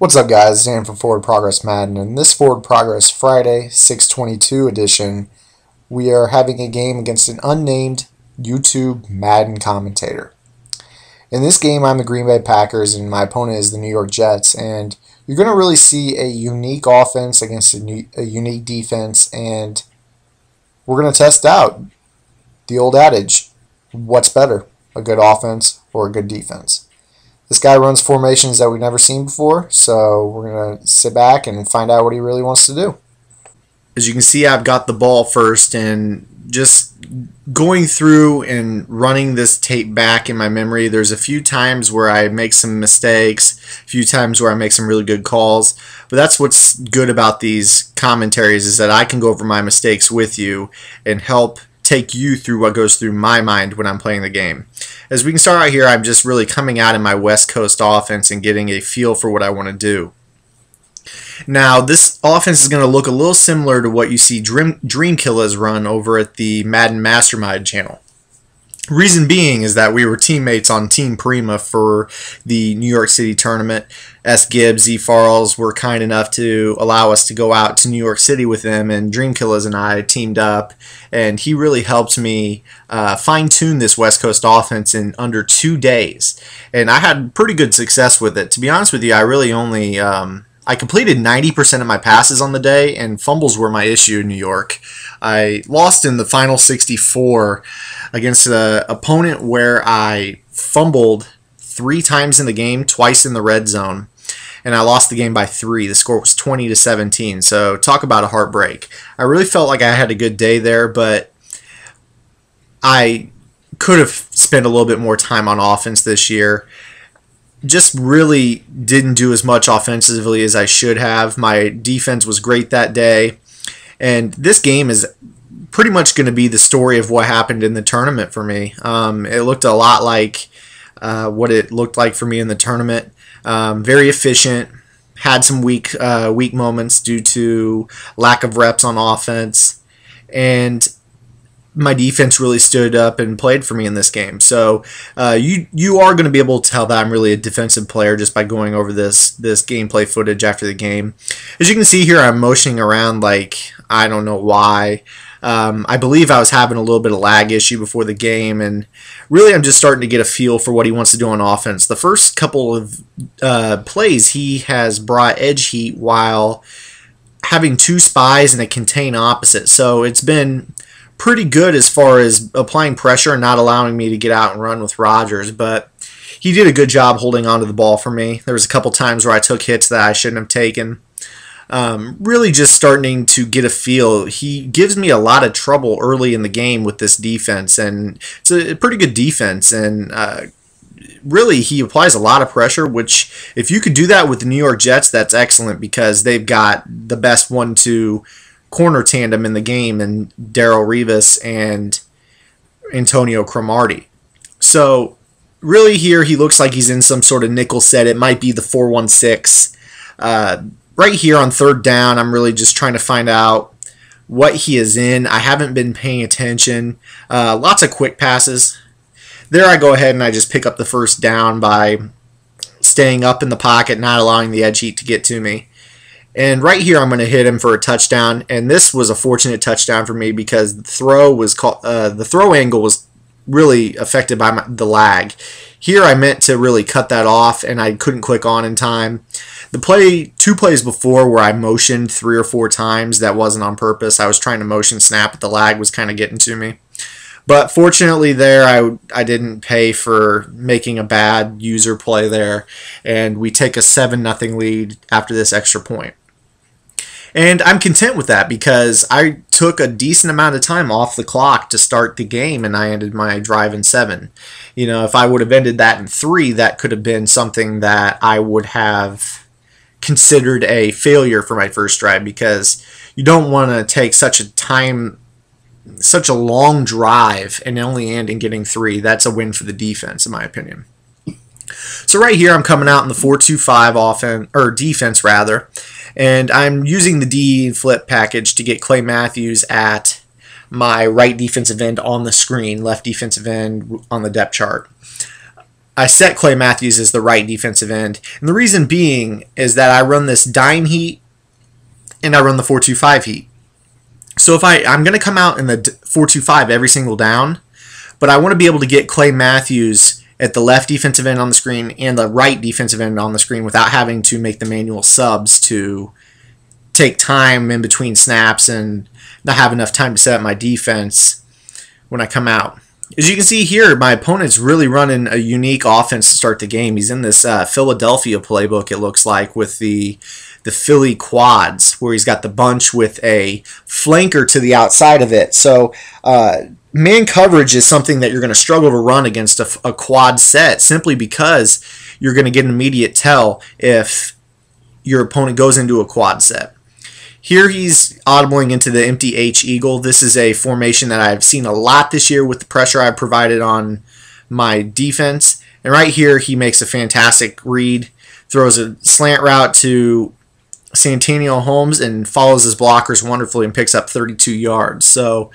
What's up, guys? ZAN from Forward Progress Madden. In this Forward Progress Friday 6/22 edition, we are having a game against an unnamed YouTube Madden commentator. In this game, I'm the Green Bay Packers and my opponent is the New York Jets, and you're going to really see a unique offense against a unique defense, and we're going to test out the old adage, what's better, a good offense or a good defense? This guy runs formations that we've never seen before, so we're going to sit back and find out what he really wants to do. As you can see, I've got the ball first, and just going through and running this tape back in my memory, there's a few times where I make some mistakes, a few times where I make some really good calls, but that's what's good about these commentaries is that I can go over my mistakes with you and help take you through what goes through my mind when I'm playing the game. As we can start out here, I'm just really coming out in my West Coast offense and getting a feel for what I want to do. Now, this offense is going to look a little similar to what you see Dream Killers run over at the Madden Mastermind channel. Reason being is that we were teammates on Team Prima for the New York City tournament. S. Gibbs, Z. Farles were kind enough to allow us to go out to New York City with them, and Dream Killers and I teamed up, and he really helped me fine-tune this West Coast offense in under 2 days. And I had pretty good success with it. To be honest with you, I really only I completed 90% of my passes on the day, and fumbles were my issue in New York. I lost in the final 64 against an opponent where I fumbled 3 times in the game, twice in the red zone, and I lost the game by 3. The score was 20-17, so talk about a heartbreak. I really felt like I had a good day there, but I could have spent a little bit more time on offense this year. Just really didn't do as much offensively as I should have. My defense was great that day, and this game is pretty much going to be the story of what happened in the tournament for me. It looked a lot like what it looked like for me in the tournament. Very efficient, had some weak moments due to lack of reps on offense, and my defense really stood up and played for me in this game. So you are going to be able to tell that I'm really a defensive player just by going over this gameplay footage after the game. As you can see here, I'm motioning around like I don't know why. I believe I was having a little bit of lag issue before the game, and really I'm just starting to get a feel for what he wants to do on offense. The first couple of plays, he has brought edge heat while having 2 spies and a contain opposite. So it's been pretty good as far as applying pressure and not allowing me to get out and run with Rodgers, but he did a good job holding onto the ball for me. There was a couple times where I took hits that I shouldn't have taken. Really just starting to get a feel. He gives me a lot of trouble early in the game with this defense, and it's a pretty good defense, and really he applies a lot of pressure, which if you could do that with the New York Jets, that's excellent because they've got the best 1-2 corner tandem in the game, and Darrelle Revis and Antonio Cromartie. So really here he looks like he's in some sort of nickel set. It might be the 4-1-6. Right here on 3rd down, I'm really just trying to find out what he is in. I haven't been paying attention. Lots of quick passes. There I go ahead and I just pick up the 1st down by staying up in the pocket, not allowing the edge heat to get to me. And right here, I'm going to hit him for a touchdown, and this was a fortunate touchdown for me because the throw angle was really affected by the lag. Here, I meant to really cut that off, and I couldn't click on in time. The 2 plays before where I motioned 3 or 4 times, that wasn't on purpose. I was trying to motion snap, but the lag was kind of getting to me. But fortunately there, I didn't pay for making a bad user play there, and we take a 7-0 lead after this extra point. And I'm content with that because I took a decent amount of time off the clock to start the game, and I ended my drive in 7. You know, if I would have ended that in 3, that could have been something that I would have considered a failure for my first drive, because you don't want to take such a long drive and only end in getting 3. That's a win for the defense, in my opinion. So right here, I'm coming out in the 4-2-5 offense, or defense rather, and I'm using the D flip package to get Clay Matthews at my right defensive end on the screen, left defensive end on the depth chart. I set Clay Matthews as the right defensive end. And the reason being is that I run this dime heat and I run the 4-2-5 heat. So if I'm going to come out in the 4-2-5 every single down, but I want to be able to get Clay Matthews at the left defensive end on the screen and the right defensive end on the screen without having to make the manual subs to take time in between snaps and not have enough time to set up my defense when I come out. As you can see here, my opponent's really running a unique offense to start the game. He's in this Philadelphia playbook, it looks like, with the Philly quads, where he's got the bunch with a flanker to the outside of it. So man coverage is something that you're going to struggle to run against a quad set, simply because you're going to get an immediate tell if your opponent goes into a quad set. Here he's audibling into the empty H eagle. This is a formation that I've seen a lot this year with the pressure I've provided on my defense. And right here he makes a fantastic read, throws a slant route to Santonio Holmes and follows his blockers wonderfully and picks up 32 yards. So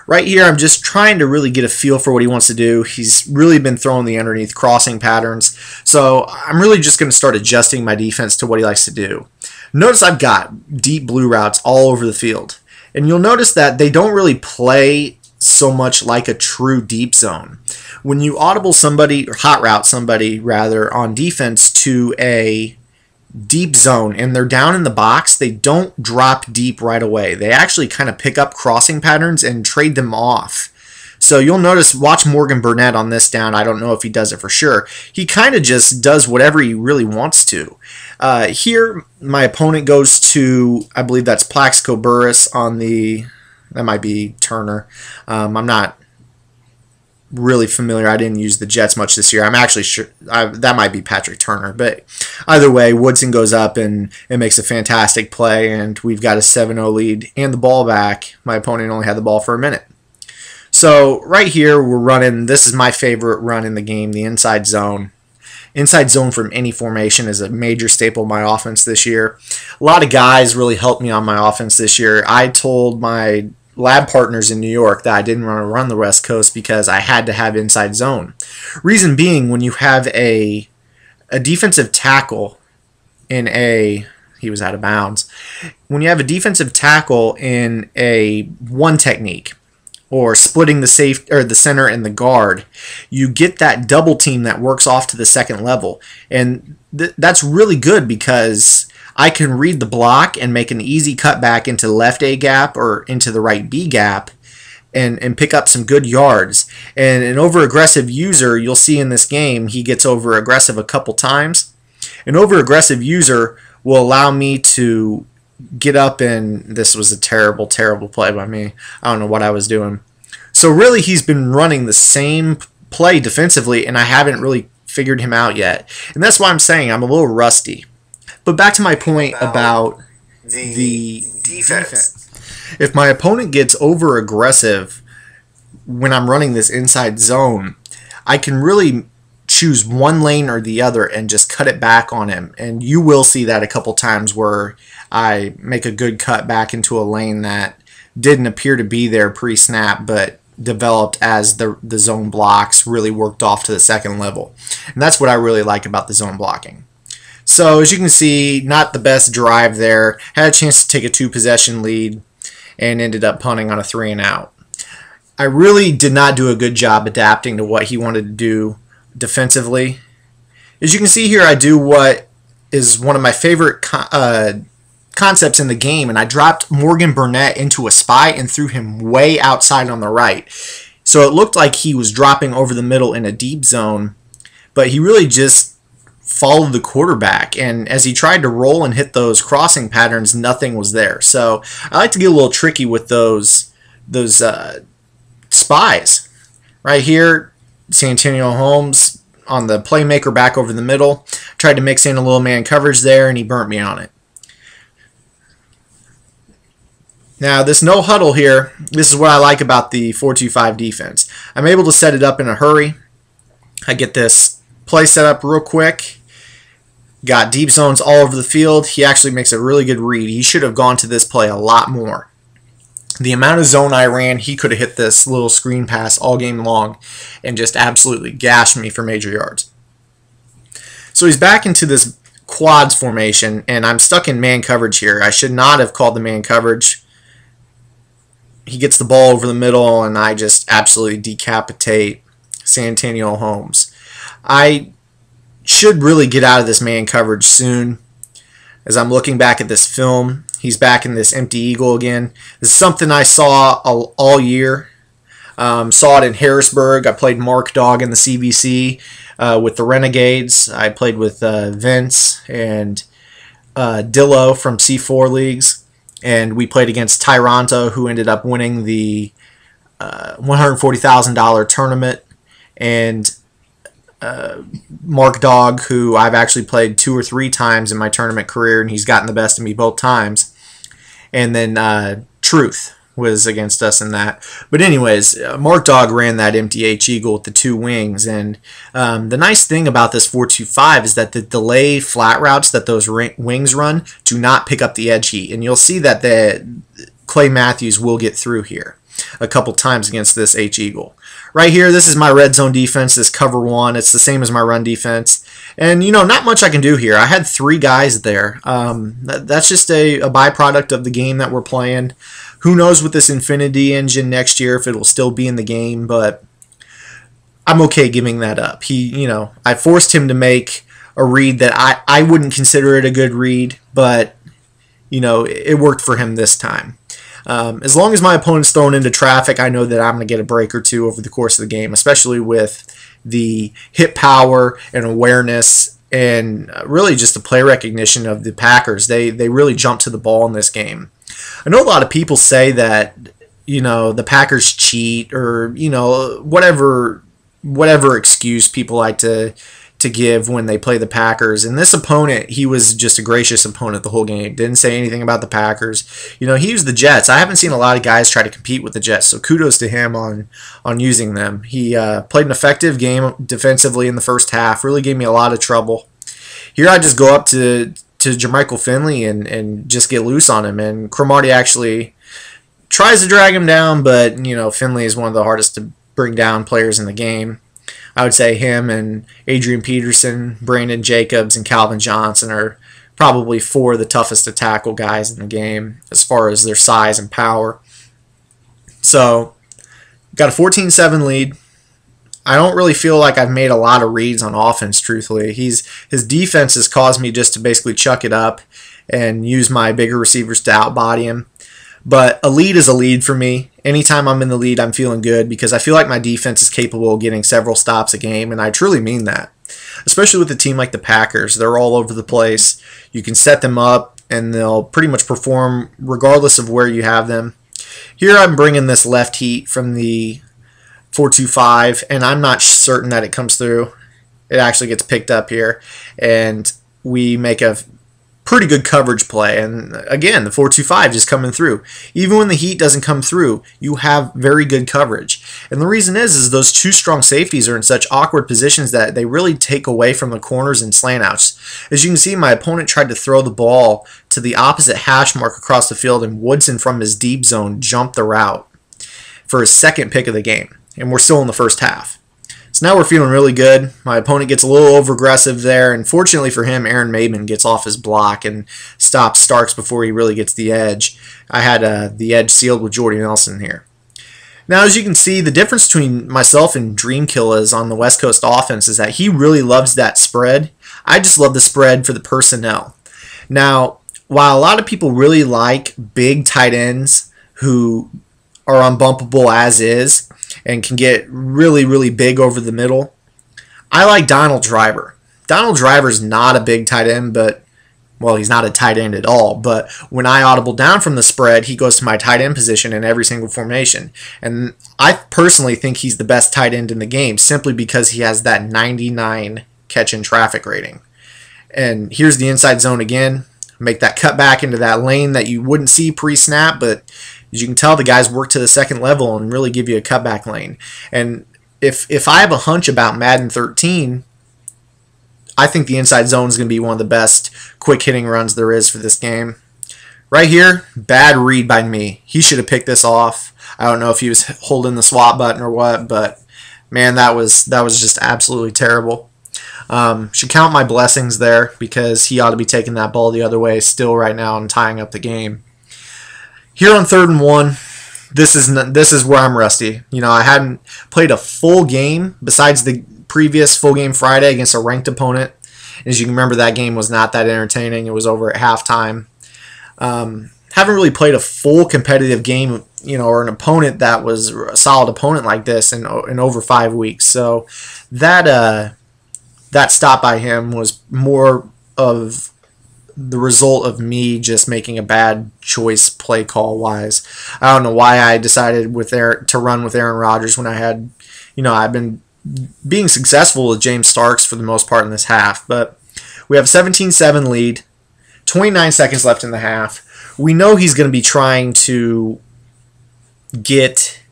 right here I'm just trying to really get a feel for what he wants to do. He's really been throwing the underneath crossing patterns. So I'm really just going to start adjusting my defense to what he likes to do. Notice I've got deep blue routes all over the field. And you'll notice that they don't really play so much like a true deep zone. When you audible somebody, or hot route somebody rather, on defense to a deep zone and they're down in the box, they don't drop deep right away. They actually kind of pick up crossing patterns and trade them off. So you'll notice, watch Morgan Burnett on this down. I don't know if he does it for sure. He kind of just does whatever he really wants to. Here, my opponent goes to, I believe that's Plaxico Burress on the, that might be Turner. I'm not really familiar. I didn't use the Jets much this year. I'm actually sure that might be Patrick Turner. But either way, Woodson goes up and it makes a fantastic play, and we've got a 7-0 lead and the ball back. My opponent only had the ball for a minute. So right here we're running, this is my favorite run in the game, the inside zone. Inside zone from any formation is a major staple of my offense this year. A lot of guys really helped me on my offense this year. I told my lab partners in New York that I didn't want to run the West Coast because I had to have inside zone. Reason being, when you have a defensive tackle in a, he was out of bounds. When you have a defensive tackle in a one technique, or splitting the safe or the center and the guard, you get that double team that works off to the second level. And that's really good because I can read the block and make an easy cutback into the left A gap or into the right B gap and pick up some good yards. And an over-aggressive user, you'll see in this game, he gets over-aggressive a couple times. An over-aggressive user will allow me to get up, and this was a terrible, terrible play by me. I don't know what I was doing. So really, he's been running the same play defensively, and I haven't really figured him out yet. And that's why I'm saying I'm a little rusty. But back to my point about the defense. If my opponent gets over-aggressive when I'm running this inside zone, I can really choose one lane or the other and just cut it back on him. And you will see that a couple times where I make a good cut back into a lane that didn't appear to be there pre-snap, but developed as the zone blocks really worked off to the second level. And that's what I really like about the zone blocking. So as you can see, not the best drive there. Had a chance to take a 2-possession lead and ended up punting on a 3-and-out. I really did not do a good job adapting to what he wanted to do defensively. As you can see here, I do what is one of my favorite concepts in the game, and I dropped Morgan Burnett into a spy and threw him way outside on the right. So it looked like he was dropping over the middle in a deep zone, but he really just followed the quarterback, and as he tried to roll and hit those crossing patterns, nothing was there. So I like to get a little tricky with those spies. Right here, Santonio Holmes on the playmaker back over the middle. Tried to mix in a little man coverage there, and he burnt me on it. Now, this no huddle here, this is what I like about the 4-2-5 defense. I'm able to set it up in a hurry. I get this play set up real quick. Got deep zones all over the field. He actually makes a really good read. He should have gone to this play a lot more. The amount of zone I ran, he could have hit this little screen pass all game long and just absolutely gashed me for major yards. So he's back into this quads formation, and I'm stuck in man coverage here. I should not have called the man coverage. He gets the ball over the middle, and I just absolutely decapitate Santonio Holmes. I should really get out of this man coverage soon. As I'm looking back at this film, he's back in this empty eagle again. This is something I saw all year. Saw it in Harrisburg. I played Mark Dog in the CBC with the Renegades. I played with Vince and Dillo from C4 leagues, and we played against Tyronto, who ended up winning the $140,000 tournament, and Mark Dog, who I've actually played 2 or 3 times in my tournament career, and he's gotten the best of me both times. And then Truth was against us in that. But anyways, Mark Dog ran that empty H Eagle with the 2 wings, and the nice thing about this 4.25 is that the delay flat routes that those wings run do not pick up the edge heat, and you'll see that the Clay Matthews will get through here a couple times against this H Eagle. Right here, this is my red zone defense, this cover 1. It's the same as my run defense. And, you know, not much I can do here. I had 3 guys there. That's just a byproduct of the game that we're playing. Who knows with this Infinity engine next year if it will still be in the game, but I'm okay giving that up. I forced him to make a read that I wouldn't consider it a good read, but, you know, it worked for him this time. As long as my opponent's thrown into traffic, I know that I'm going to get a break or 2 over the course of the game, especially with the hit power and awareness and really just the play recognition of the Packers. They really jumped to the ball in this game. I know a lot of people say that, you know, the Packers cheat or, you know, whatever excuse people like to give when they play the Packers. And this opponent, he was just a gracious opponent the whole game. Didn't say anything about the Packers. You know, he used the Jets. I haven't seen a lot of guys try to compete with the Jets, so kudos to him on using them. He played an effective game defensively in the first half. Really gave me a lot of trouble. Here I just go up to Jermichael Finley and just get loose on him. And Cromartie actually tries to drag him down, but, you know, Finley is one of the hardest to bring down players in the game. I would say him and Adrian Peterson, Brandon Jacobs, and Calvin Johnson are probably 4 of the toughest to tackle guys in the game as far as their size and power. So, got a 14-7 lead. I don't really feel like I've made a lot of reads on offense, truthfully. His defense has caused me just to basically chuck it up and use my bigger receivers to outbody him. But a lead is a lead for me. Anytime I'm in the lead, I'm feeling good because I feel like my defense is capable of getting several stops a game, and I truly mean that. Especially with a team like the Packers. They're all over the place. You can set them up, and they'll pretty much perform regardless of where you have them. Here I'm bringing this left heat from the 4.25, and I'm not certain that it comes through. It actually gets picked up here, and we make a pretty good coverage play. And again, the 4.25 just coming through. Even when the heat doesn't come through, you have very good coverage. And the reason is those 2 strong safeties are in such awkward positions that they really take away from the corners and slant outs. As you can see, my opponent tried to throw the ball to the opposite hash mark across the field, and Woodson from his deep zone jumped the route for his 2nd pick of the game. And we're still in the first half. So now we're feeling really good. My opponent gets a little over-aggressive there, and fortunately for him, Aaron Maben gets off his block and stops Starks before he really gets the edge. I had the edge sealed with Jordy Nelson here. Now, as you can see, the difference between myself and Dreamkill on the West Coast offense is that he really loves that spread. I just love the spread for the personnel. Now, while a lot of people really like big tight ends who are unbumpable as is, and can get really, really big over the middle, I like Donald Driver. Donald Driver's not a big tight end, but, well, he's not a tight end at all. But when I audible down from the spread, he goes to my tight end position in every single formation. And I personally think he's the best tight end in the game simply because he has that 99 catch and traffic rating. And here's the inside zone again. Make that cut back into that lane that you wouldn't see pre-snap, but as you can tell, the guys work to the 2nd level and really give you a cutback lane. And if I have a hunch about Madden 13, I think the inside zone is going to be one of the best quick hitting runs there is for this game. Right here, bad read by me. He should have picked this off. I don't know if he was holding the swap button or what, but man, that was just absolutely terrible. Should count my blessings there because he ought to be taking that ball the other way still right now and tying up the game. Here on 3rd and 1, this is where I'm rusty. You know, I hadn't played a full game besides the previous full game Friday against a ranked opponent. As you can remember, that game was not that entertaining. It was over at halftime. Haven't really played a full competitive game, you know, or an opponent that was a solid opponent like this in over 5 weeks. So that stop by him was more of the result of me just making a bad choice play call wise. I don't know why I decided to run with Aaron Rodgers when I had, you know, I've been being successful with James Starks for the most part in this half. But we have a 17-7 lead, 29 seconds left in the half. We know he's going to be trying to get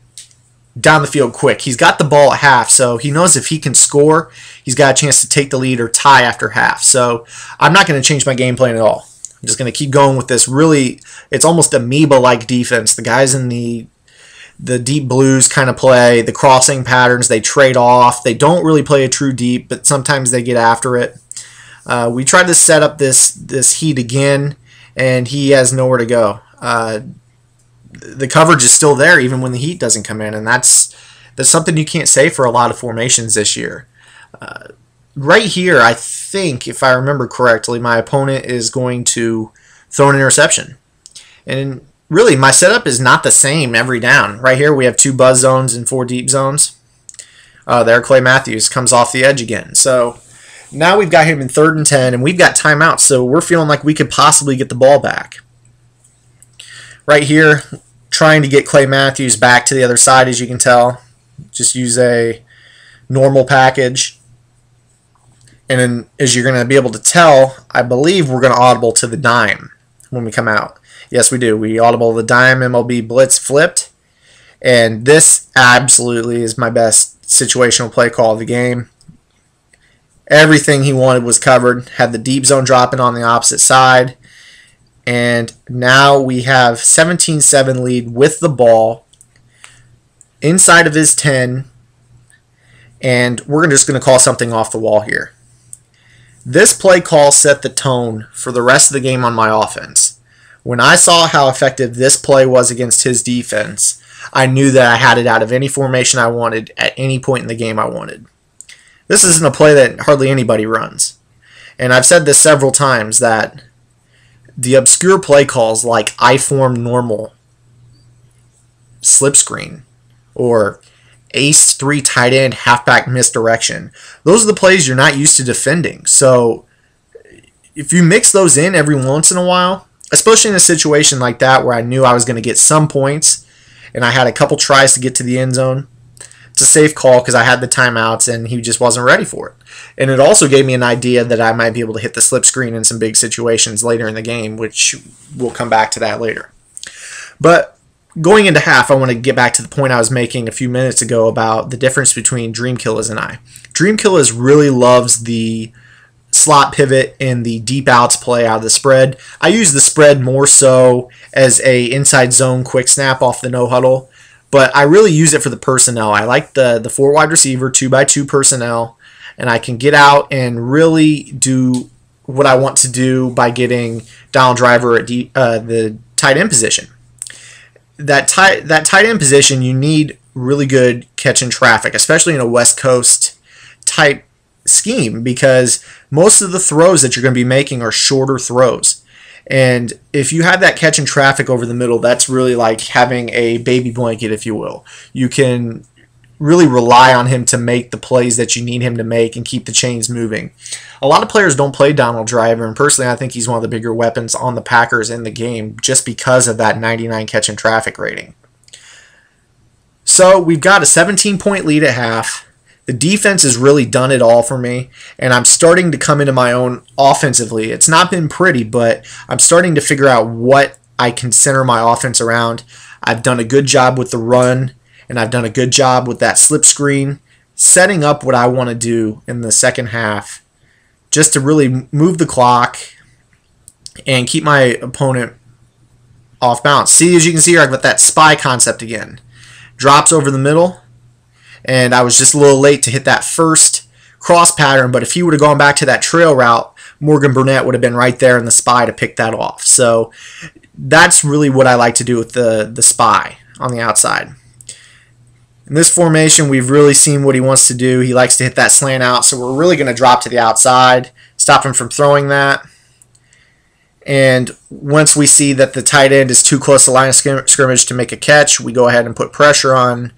down the field quick. He's got the ball at half, so he knows if he can score, he's got a chance to take the lead or tie after half. So I'm not going to change my game plan at all. I'm just going to keep going with this really, it's almost amoeba-like defense. The guys in the deep blues kind of play, the crossing patterns, they trade off. They don't really play a true deep, but sometimes they get after it. We tried to set up this heat again, and he has nowhere to go. The coverage is still there even when the heat doesn't come in, and that's something you can't say for a lot of formations this year. Right here, I think, if I remember correctly, my opponent is going to throw an interception. And really, my setup is not the same every down. Right here, we have 2 buzz zones and 4 deep zones. There, Clay Matthews comes off the edge again. So now we've got him in 3rd and 10, and we've got timeouts, so we're feeling like we could possibly get the ball back. Right here, trying to get Clay Matthews back to the other side, as you can tell. Just use a normal package. And then, as you're going to be able to tell, I believe we're going to audible to the dime when we come out. Yes, we do. We audible the dime MLB blitz flipped. And this absolutely is my best situational play call of the game. Everything he wanted was covered. Had the deep zone dropping on the opposite side. And now we have 17-7 lead with the ball inside of his 10. And we're just going to call something off the wall here. This play call set the tone for the rest of the game on my offense. When I saw how effective this play was against his defense, I knew that I had it out of any formation I wanted at any point in the game I wanted. This isn't a play that hardly anybody runs. And I've said this several times that the obscure play calls like I form normal, slip screen, or ace 3 tight end halfback misdirection, those are the plays you're not used to defending. So if you mix those in every once in a while, especially in a situation like that where I knew I was going to get some points and I had a couple tries to get to the end zone, it's a safe call because I had the timeouts and he just wasn't ready for it. And it also gave me an idea that I might be able to hit the slip screen in some big situations later in the game, which we'll come back to that later. But going into half, I want to get back to the point I was making a few minutes ago about the difference between Dreamkillers and I. Dreamkillers really loves the slot pivot and the deep outs play out of the spread. I use the spread more so as a inside zone quick snap off the no huddle, but I really use it for the personnel. I like the 4 wide receiver 2x2 personnel, and I can get out and really do what I want to do by getting Donald Driver at the tight end position. That tight end position, you need really good catching traffic, especially in a West Coast type scheme, because most of the throws that you're going to be making are shorter throws. And if you have that catching traffic over the middle, that's really like having a baby blanket, if you will. You can really rely on him to make the plays that you need him to make and keep the chains moving. A lot of players don't play Donald Driver, and personally I think he's one of the bigger weapons on the Packers in the game just because of that 99 catch and traffic rating. So we've got a 17-point lead at half. The defense has really done it all for me, and I'm starting to come into my own offensively. It's not been pretty, but I'm starting to figure out what I can center my offense around. I've done a good job with the run, and I've done a good job with that slip screen, setting up what I want to do in the second half just to really move the clock and keep my opponent off balance. See, as you can see here, I've got that spy concept again. Drops over the middle, and I was just a little late to hit that first cross pattern, but if he would have gone back to that trail route, Morgan Burnett would have been right there in the spy to pick that off. So that's really what I like to do with the spy on the outside. In this formation, we've really seen what he wants to do. He likes to hit that slant out, so we're really going to drop to the outside, stop him from throwing that. And once we see that the tight end is too close to the line of scrimmage to make a catch, we go ahead and put pressure on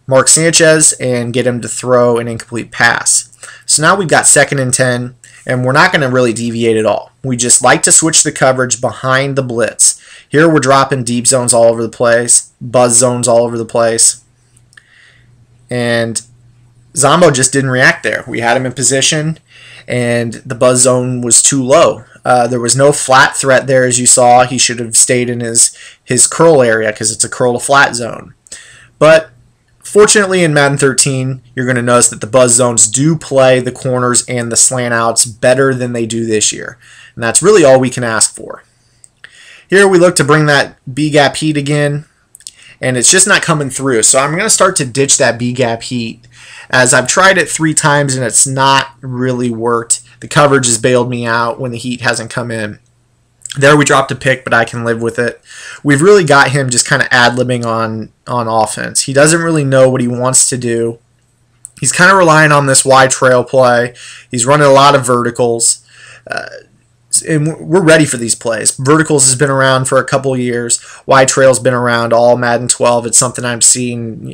Mark Sanchez and get him to throw an incomplete pass. So now we've got 2nd and 10, and we're not going to really deviate at all. We just like to switch the coverage behind the blitz. Here we're dropping deep zones all over the place, buzz zones all over the place. And Zombo just didn't react there. We had him in position, and the buzz zone was too low. There was no flat threat there, as you saw. He should have stayed in his curl area because it's a curl to flat zone. But fortunately, in Madden 13, you're going to notice that the buzz zones do play the corners and the slant outs better than they do this year. And that's really all we can ask for. Here we look to bring that B-gap heat again, and it's just not coming through. So I'm going to start to ditch that B-gap heat, as I've tried it 3 times and it's not really worked. The coverage has bailed me out when the heat hasn't come in. There we dropped a pick, but I can live with it. We've really got him just kind of ad-libbing on offense. He doesn't really know what he wants to do. He's kind of relying on this wide trail play. He's running a lot of verticals. And we're ready for these plays. Verticals has been around for a couple years. Wide trail's been around all Madden 12. It's something I've seen,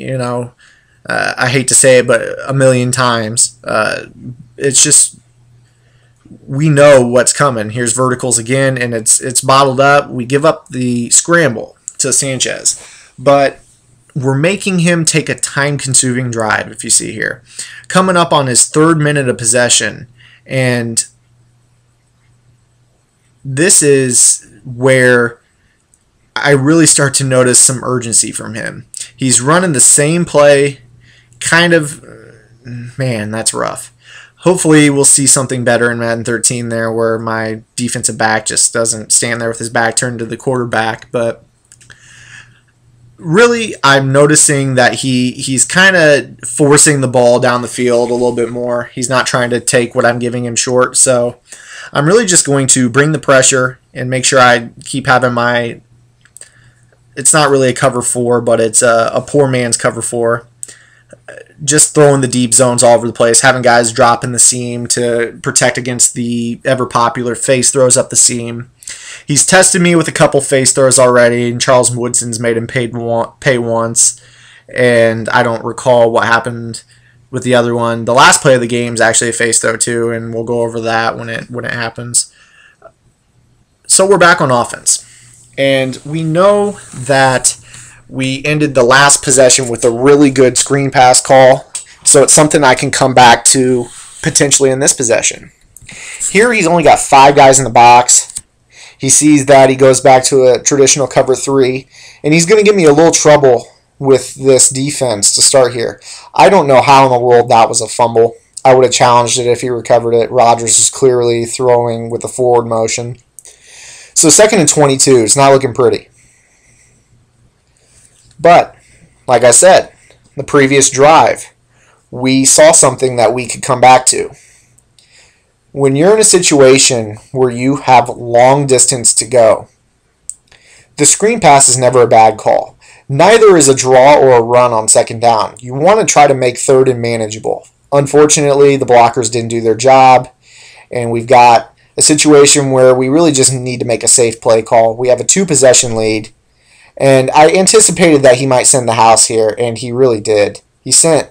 I hate to say it, but a million times. It's just, we know what's coming. Here's verticals again, and it's bottled up. We give up the scramble to Sanchez, but we're making him take a time-consuming drive, if you see here. Coming up on his 3rd minute of possession, and this is where I really start to notice some urgency from him. He's running the same play, kind of, man, that's rough. Hopefully we'll see something better in Madden 13 there, where my defensive back just doesn't stand there with his back turned to the quarterback. But really, I'm noticing that he's kind of forcing the ball down the field a little bit more. He's not trying to take what I'm giving him short. So I'm really just going to bring the pressure and make sure I keep having my, it's not really a cover 4, but it's a poor man's cover 4. Just throwing the deep zones all over the place, having guys drop in the seam to protect against the ever-popular face throws up the seam. He's tested me with a couple face throws already, and Charles Woodson's made him pay once, and I don't recall what happened with the other one. The last play of the game is actually a face throw too, and we'll go over that when it happens. So we're back on offense, and we know that we ended the last possession with a really good screen pass call, so it's something I can come back to potentially in this possession. Here he's only got 5 guys in the box. He sees that, he goes back to a traditional cover 3, and he's going to give me a little trouble with this defense to start here. I don't know how in the world that was a fumble. I would have challenged it if he recovered it. Rodgers is clearly throwing with a forward motion. So 2nd and 22, it's not looking pretty. But, like I said, the previous drive, we saw something that we could come back to. When you're in a situation where you have long distance to go, the screen pass is never a bad call. Neither is a draw or a run on 2nd down. You want to try to make 3rd and manageable. Unfortunately, the blockers didn't do their job, and we've got a situation where we really just need to make a safe play call. We have a 2-possession lead. And I anticipated that he might send the house here, and he really did. He sent,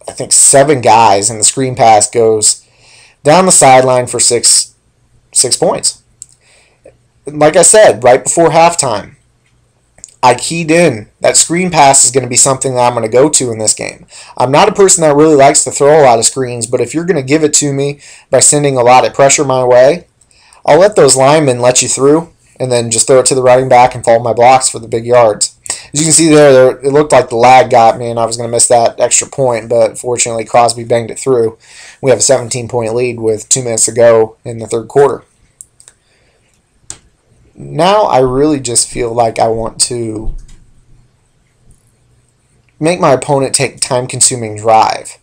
I think, 7 guys, and the screen pass goes down the sideline for six points. Like I said, right before halftime, I keyed in that screen pass is going to be something that I'm going to go to in this game. I'm not a person that really likes to throw a lot of screens, but if you're going to give it to me by sending a lot of pressure my way, I'll let those linemen let you through, and then just throw it to the running back and follow my blocks for the big yards. As you can see there, it looked like the lag got me, and I was going to miss that extra point, but fortunately Crosby banged it through. We have a 17-point lead with 2 minutes to go in the 3rd quarter. Now I really just feel like I want to make my opponent take a time-consuming drive.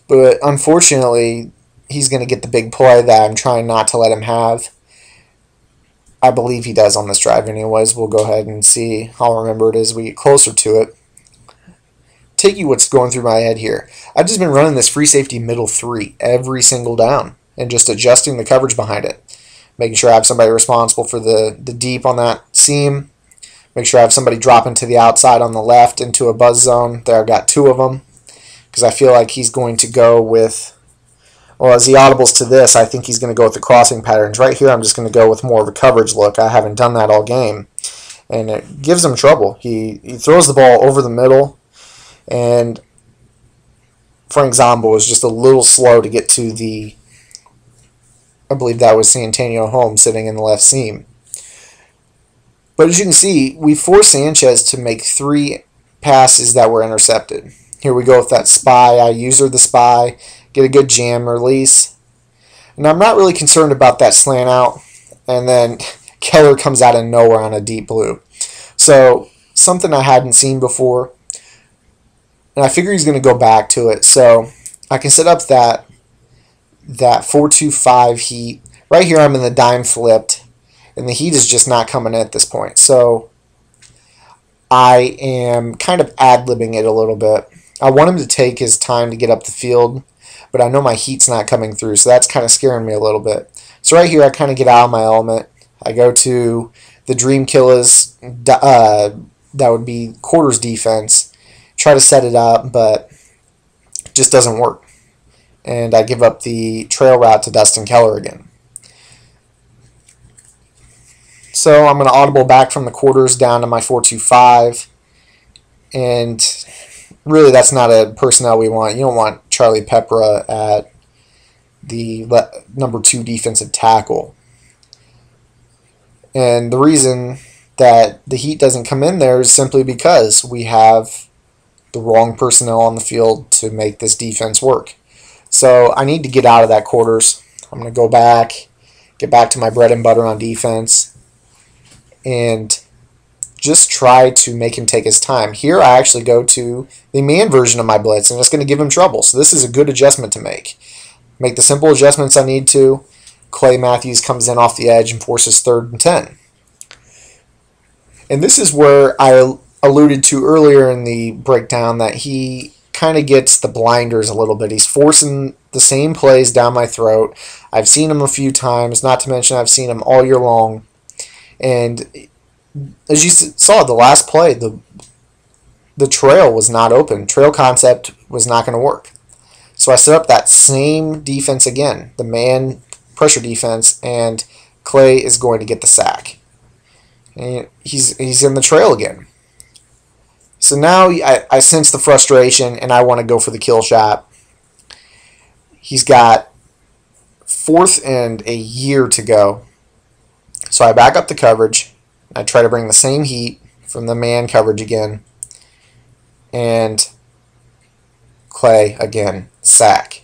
But unfortunately, he's going to get the big play that I'm trying not to let him have. I believe he does on this drive anyways. We'll go ahead and see. I'll remember it as we get closer to it. Take you what's going through my head here. I've just been running this free safety middle 3 every single down and just adjusting the coverage behind it. Making sure I have somebody responsible for the deep on that seam. Make sure I have somebody dropping to the outside on the left into a buzz zone. There I've got 2 of them because I feel like he's going to go with, well, as he audibles to this, I think he's going to go with the crossing patterns. Right here I'm just going to go with more of a coverage look. I haven't done that all game, and it gives him trouble. He throws the ball over the middle, and Frank Zombo was just a little slow to get to the, I believe that was Santonio Holmes sitting in the left seam. But as you can see, we forced Sanchez to make 3 passes that were intercepted. Here we go with that spy. I user the spy, get a good jam release. And I'm not really concerned about that slant out. And then Keller comes out of nowhere on a deep blue. So something I hadn't seen before. And I figure he's going to go back to it. So I can set up that 4-2-5 heat. Right here I'm in the dime flipped. And the heat is just not coming in at this point. So I am kind of ad-libbing it a little bit. I want him to take his time to get up the field, but I know my heat's not coming through, so that's kind of scaring me a little bit. So right here I kind of get out of my element. I go to the Dream Killers, that would be quarters defense. Try to set it up, but it just doesn't work. And I give up the trail route to Dustin Keller again. So I'm going to audible back from the quarters down to my 4-2-5. And really that's not a personnel we want. You don't want Charlie Pepra at the number 2 defensive tackle. And the reason that the heat doesn't come in there is simply because we have the wrong personnel on the field to make this defense work. So I need to get out of that quarters. I'm going to go back, get back to my bread and butter on defense, and just try to make him take his time. Here I actually go to the man version of my blitz, and it's going to give him trouble. So this is a good adjustment to make. Make the simple adjustments I need to. Clay Matthews comes in off the edge and forces 3rd and 10. And this is where I alluded to earlier in the breakdown that he kind of gets the blinders a little bit. He's forcing the same plays down my throat. I've seen him a few times, not to mention I've seen him all year long. And as you saw, the last play, the trail was not open. Trail concept was not going to work. So I set up that same defense again, the man pressure defense, and Clay is going to get the sack. And he's in the trail again. So now I sense the frustration, and I want to go for the kill shot. He's got 4th and a year to go. So I back up the coverage. I try to bring the same heat from the man coverage again. And Clay again, sack.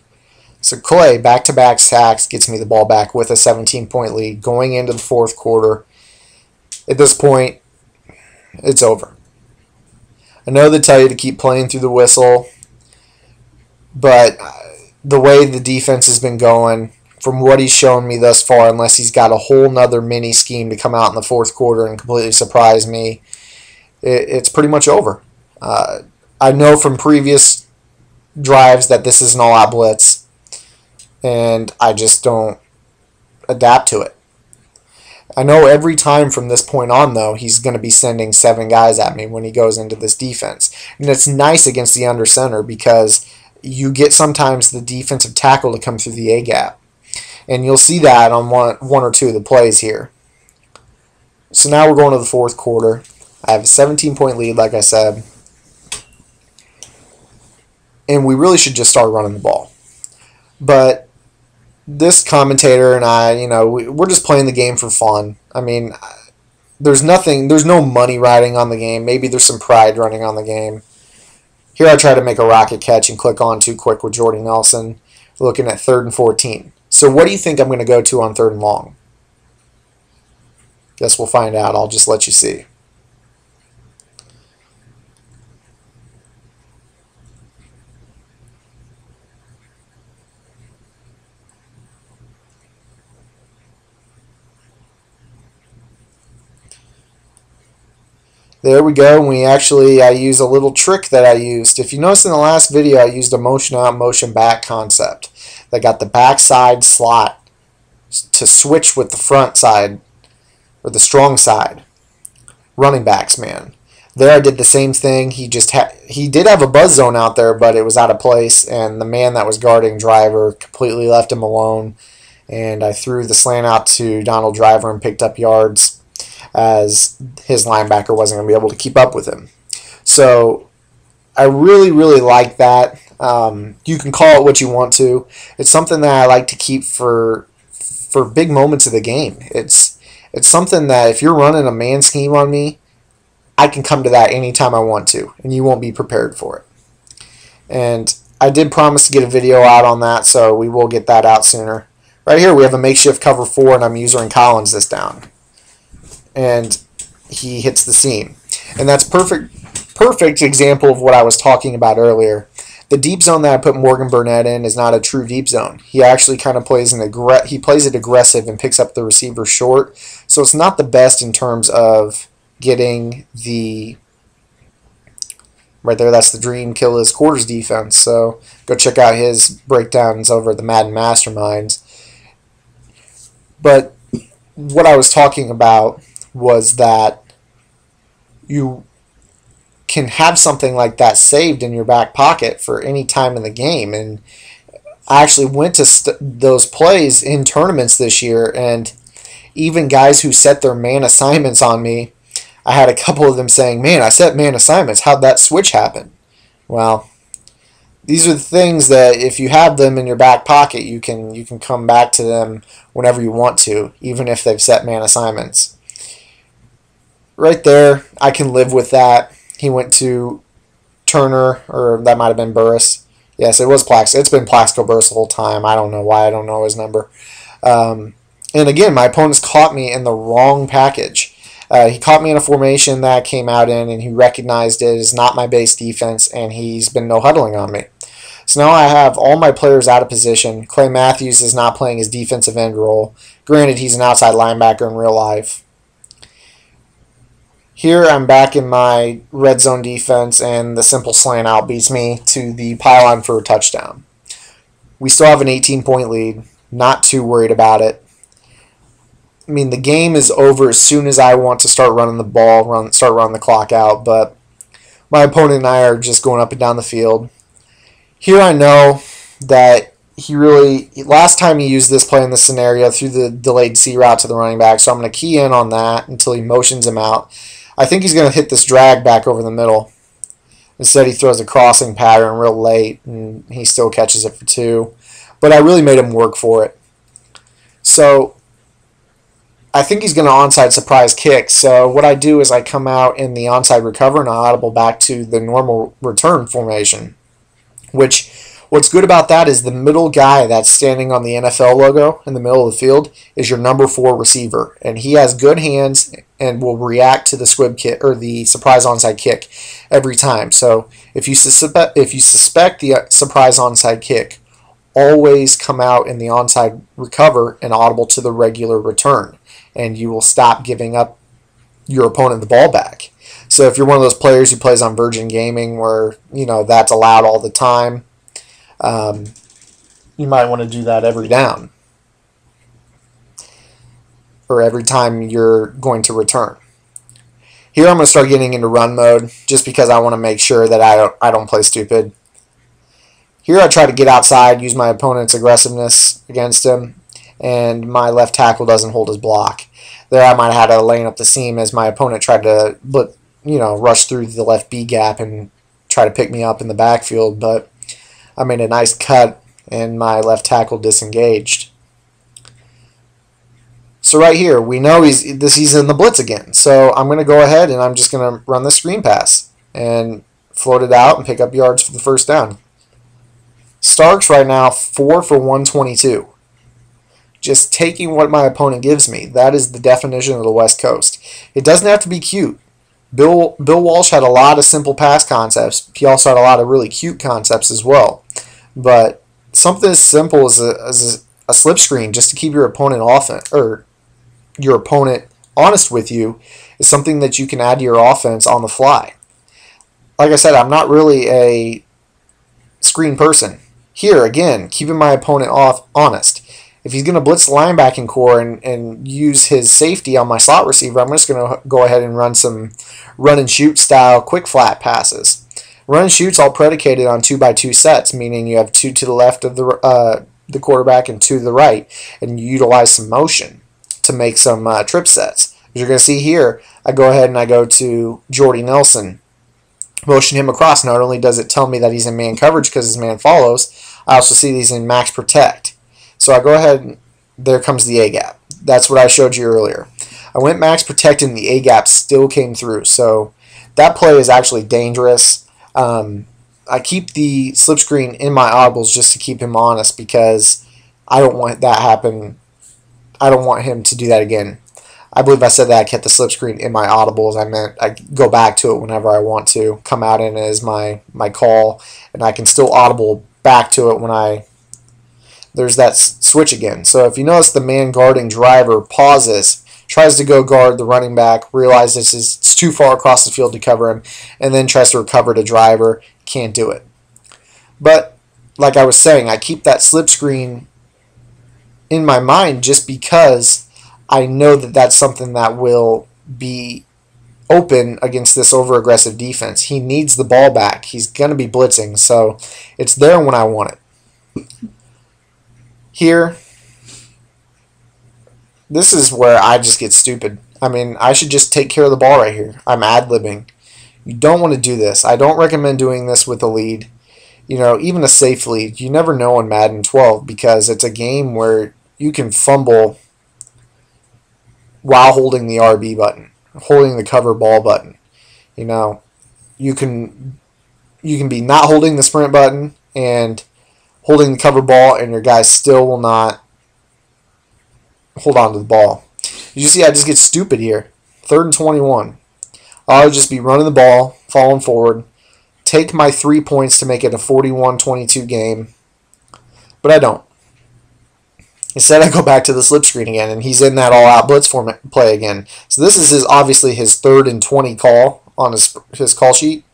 So Clay, back-to-back sacks, gets me the ball back with a 17-point lead going into the 4th quarter. At this point, it's over. I know they tell you to keep playing through the whistle, but the way the defense has been going, from what he's shown me thus far, unless he's got a whole nother mini scheme to come out in the 4th quarter and completely surprise me, it's pretty much over. I know from previous drives that this is an all-out blitz, and I just don't adapt to it. I know every time from this point on, though, he's going to be sending 7 guys at me when he goes into this defense. And it's nice against the under center because you get sometimes the defensive tackle to come through the A-gap. And you'll see that on one or two of the plays here. So now we're going to the 4th quarter. I have a 17-point lead, like I said. And we really should just start running the ball. But this commentator and I, we're just playing the game for fun. I mean, there's no money riding on the game. Maybe there's some pride running on the game. Here I try to make a rocket catch and click on too quick with Jordy Nelson, looking at 3rd and 14. So what do you think I'm going to go to on 3rd and long? Guess we'll find out. I'll just let you see. There we go. I use a little trick that I used. If you notice in the last video, I used a motion out, motion back concept. That got the backside slot to switch with the front side, or the strong side. Running backs, man. There I did the same thing. He did have a buzz zone out there, but it was out of place, and the man that was guarding Driver completely left him alone. And I threw the slant out to Donald Driver and picked up yards, as his linebacker wasn't going to be able to keep up with him. So I really, really like that. You can call it what you want to. It's something that I like to keep for big moments of the game. It's something that if you're running a man scheme on me, I can come to that anytime I want to, and you won't be prepared for it. And I did promise to get a video out on that, so we will get that out sooner. Right here we have a makeshift cover 4, and I'm using Collins this down. And he hits the seam. And that's perfect example of what I was talking about earlier. The deep zone that I put Morgan Burnett in is not a true deep zone. He actually kind of plays it aggressive and picks up the receiver short. So it's not the best in terms of getting the right there. That's the dream kill his quarters defense. So go check out his breakdowns over at the Madden Masterminds. But what I was talking about was that you can have something like that saved in your back pocket for any time in the game. And I actually went to those plays in tournaments this year, and even guys who set their man assignments on me, I had a couple of them saying, man, I set man assignments. How'd that switch happen? Well, these are the things that if you have them in your back pocket, you can come back to them whenever you want to, even if they've set man assignments. Right there, I can live with that. He went to Turner, or that might have been Burris. Yes, it was Plaxico. It's been Plaxico Burris the whole time. I don't know why I don't know his number. And again, my opponents caught me in the wrong package. He caught me in a formation that I came out in, and he recognized it as not my base defense, and he's been no-huddling on me. So now I have all my players out of position. Clay Matthews is not playing his defensive end role. Granted, he's an outside linebacker in real life. Here I'm back in my red zone defense, and the simple slant out beats me to the pylon for a touchdown. We still have an 18-point lead. Not too worried about it. I mean, the game is over as soon as I want to start running the ball, start running the clock out, but my opponent and I are just going up and down the field. Here I know that last time he used this play in this scenario through the delayed C route to the running back, so I'm going to key in on that until he motions him out. I think he's going to hit this drag back over the middle. Instead, he throws a crossing pattern real late, and he still catches it for 2. But I really made him work for it. So I think he's going to onside surprise kick. So what I do is I come out in the onside recover and I audible back to the normal return formation. What's good about that is the middle guy that's standing on the NFL logo in the middle of the field is your number 4 receiver, and he has good hands and will react to the squib kick or the surprise onside kick every time. So if you suspect the surprise onside kick, always come out in the onside recover and audible to the regular return, and you will stop giving up your opponent the ball back. So if you're one of those players who plays on Virgin Gaming where that's allowed all the time, you might want to do that every down or every time you're going to return. Here I'm going to start getting into run mode just because I want to make sure that I don't play stupid. Here I try to get outside, use my opponent's aggressiveness against him, and my left tackle doesn't hold his block. There I might have had a lane up the seam as my opponent tried to rush through the left B gap and try to pick me up in the backfield, but I made a nice cut and my left tackle disengaged. So right here, we know he's in the blitz again. So I'm going to go ahead and I'm just going to run the screen pass and float it out and pick up yards for the first down. Starks right now 4 for 122. Just taking what my opponent gives me. That is the definition of the West Coast. It doesn't have to be cute. Bill Walsh had a lot of simple pass concepts. He also had a lot of really cute concepts as well. But something as simple as a slip screen just to keep your opponent honest with you, is something that you can add to your offense on the fly. Like I said, I'm not really a screen person. Here, again, keeping my opponent honest. If he's going to blitz the linebacking core and use his safety on my slot receiver, I'm just going to go ahead and run some run and shoot style quick flat passes. Run and shoot's all predicated on 2x2 sets, meaning you have 2 to the left of the quarterback and 2 to the right, and you utilize some motion to make some trip sets. As you're going to see here, I go ahead and I go to Jordy Nelson, motion him across. Not only does it tell me that he's in man coverage because his man follows, I also see these in max protect. So I go ahead and there comes the A-gap. That's what I showed you earlier. I went max protect and the A-gap still came through. So that play is actually dangerous. I keep the slip screen in my audibles just to keep him honest because I don't want that happen. I don't want him to do that again. I believe I said that I kept the slip screen in my audibles. I meant I go back to it whenever I want to, come out in as my call, and I can still audible back to it when there's that switch again. So if you notice the man guarding driver pauses, tries to go guard the running back, realizes it's too far across the field to cover him, and then tries to recover to driver, can't do it. But like I was saying, I keep that slip screen in my mind just because I know that that's something that will be open against this over-aggressive defense. He needs the ball back. He's going to be blitzing, so it's there when I want it. Here, this is where I just get stupid. I mean, I should just take care of the ball right here. I'm ad-libbing. You don't want to do this. I don't recommend doing this with a lead. You know, even a safe lead. You never know in Madden 12 because it's a game where you can fumble while holding the RB button, holding the cover ball button. You know, you can be not holding the sprint button and holding the cover ball, and your guy still will not hold on to the ball. You see, I just get stupid here. 3rd and 21. I'll just be running the ball, falling forward, take my 3 points to make it a 41-22 game, but I don't. Instead, I go back to the slip screen again, and he's in that all-out blitz play again. So this is obviously his 3rd and 20 call on his call sheet.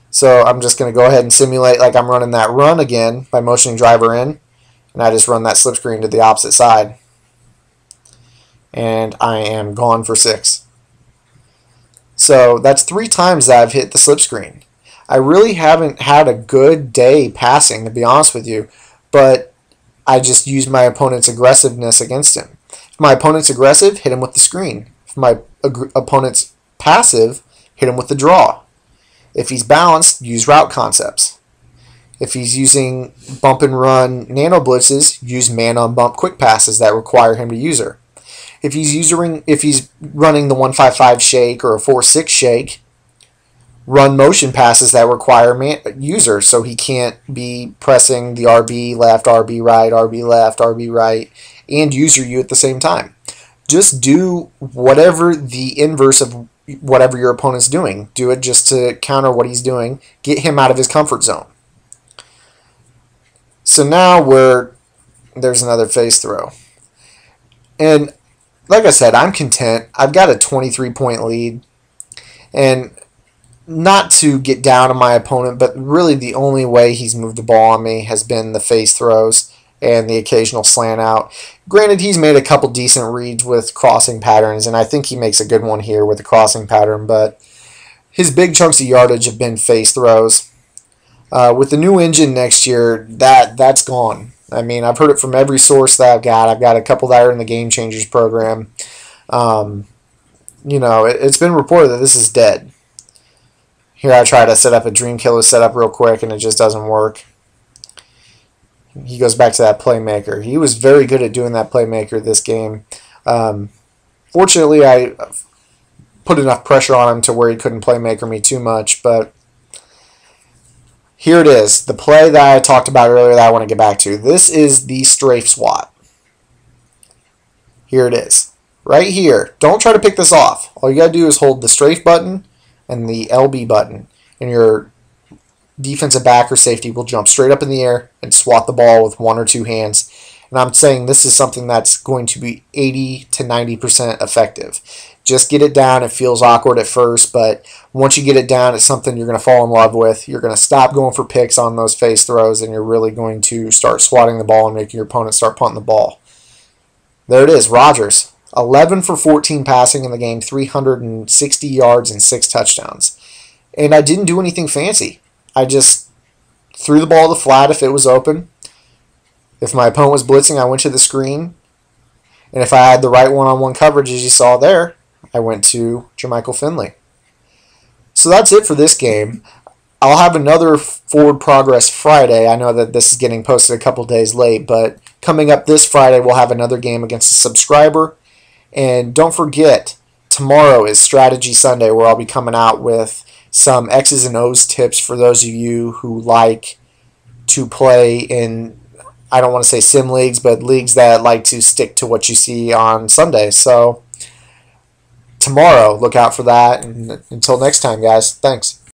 So I'm just going to go ahead and simulate like I'm running that run again by motioning driver in, and I just run that slip screen to the opposite side. And I am gone for 6. So that's 3 times that I've hit the slip screen. I really haven't had a good day passing, to be honest with you, but I just use my opponent's aggressiveness against him. If my opponent's aggressive, hit him with the screen. If my opponent's passive, hit him with the draw. If he's balanced, use route concepts. If he's using bump and run nano blitzes, use man on bump quick passes that require him to use her. If he's running the 1-5-5 shake or a 4-6 shake, run motion passes that require user, so he can't be pressing the RB left, RB right, RB left, RB right, and user you at the same time. Just do whatever the inverse of whatever your opponent's doing. Do it just to counter what he's doing. Get him out of his comfort zone. So now there's another phase throw. And like I said, I'm content. I've got a 23-point lead. And not to get down on my opponent, but really the only way he's moved the ball on me has been the phase throws and the occasional slant out. Granted, he's made a couple decent reads with crossing patterns, and I think he makes a good one here with the crossing pattern, but his big chunks of yardage have been phase throws. With the new engine next year, that's gone. I mean, I've heard it from every source that I've got. I've got a couple that are in the Game Changers program. You know, it's been reported that this is dead. Here I try to set up a Dream Killer setup real quick, and it just doesn't work. He goes back to that playmaker. He was very good at doing that playmaker this game. Fortunately, I put enough pressure on him to where he couldn't playmaker me too much, but here it is. The play that I talked about earlier that I want to get back to. This is the strafe swat. Here it is. Right here. Don't try to pick this off. All you got to do is hold the strafe button and the LB button, and your defensive back or safety will jump straight up in the air and swat the ball with 1 or 2 hands. And I'm saying this is something that's going to be 80 to 90% effective. Just get it down. It feels awkward at first, but once you get it down, it's something you're going to fall in love with. You're going to stop going for picks on those face throws, and you're really going to start swatting the ball and making your opponent start punting the ball. There it is, Rodgers. 11 for 14 passing in the game, 360 yards and 6 touchdowns. And I didn't do anything fancy. I just threw the ball to the flat if it was open. If my opponent was blitzing, I went to the screen. And if I had the right one-on-one coverage, as you saw there, I went to Jermichael Finley. So that's it for this game. I'll have another Forward Progress Friday. I know that this is getting posted a couple days late, but coming up this Friday, we'll have another game against a subscriber. And don't forget, tomorrow is Strategy Sunday, where I'll be coming out with some X's and O's tips for those of you who like to play in, I don't want to say sim leagues, but leagues that like to stick to what you see on Sunday. So tomorrow, look out for that. And until next time, guys, thanks.